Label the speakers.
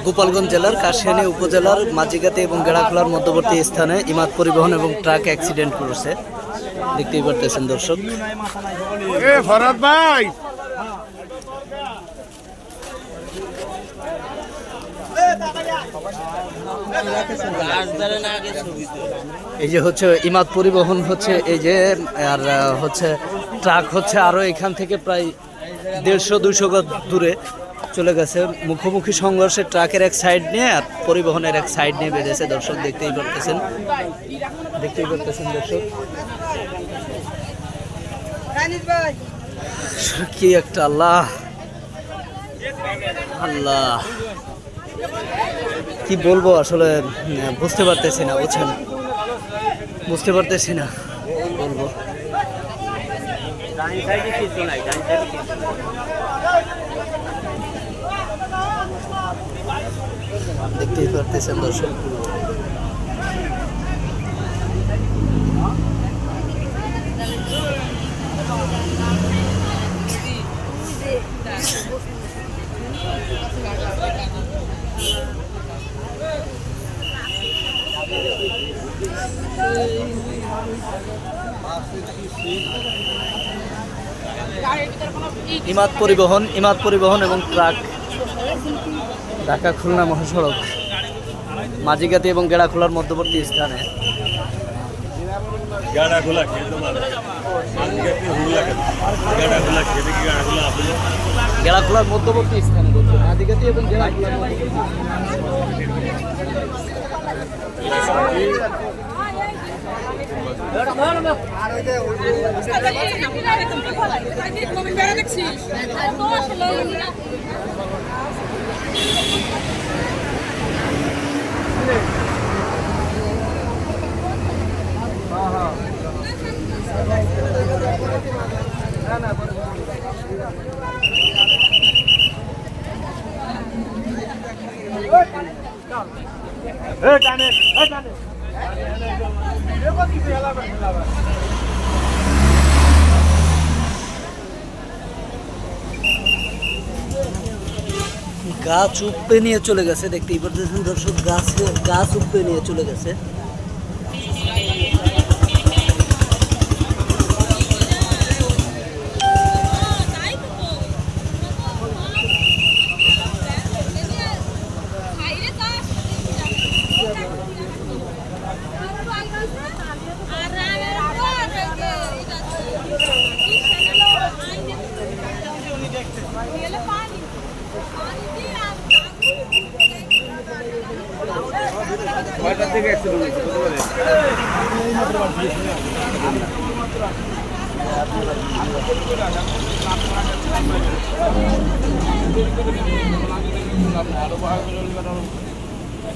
Speaker 1: গোপালগঞ্জ জেলার কাশিয়ানী উপজেলার মাঝিগাতি এবং গেড়াখোলার মধ্যবর্তী স্থানে ইমাদ পরিবহন এবং ট্রাক অ্যাক্সিডেন্ট করেছে, দেখতেই পারতেছেন দর্শক। এই যে হচ্ছে ইমাদ পরিবহন হচ্ছে এই যে, আর হচ্ছে ট্রাক হচ্ছে আরো এখান থেকে প্রায় 150-200 গজ দূরে চলে গেছে। মুখোমুখি সংঘর্ষে ট্রাকের এক সাইড নিয়ে আর পরিবহনের এক সাইড নিয়ে বেঁধেছে দর্শক, দেখতেই পারতেছেন দর্শক। কি একটা আল্লাহ আল্লাহ, কি বলবো আসলে বুঝতে পারতেছি না, বুঝছেন, বুঝতে পারতেছি না বলবো। দেখতেই পারতেছেন দর্শক। ইমাদ পরিবহন এবং ট্রাক, ঢাকা খুলনা মহাসড়ক মাঝিগাতি এবং গেড়াখোলার মধ্যবর্তী স্থানে। গেড়াখোলার মধ্যবর্তী স্থানে মাঝিগাতি এবং গেড়াখোলার গাছ উপড়ে নিয়ে চলে গেছে, দেখতেই পারতেছেন দর্শক। গাছ উপড়ে নিয়ে চলে গেছে। ভালো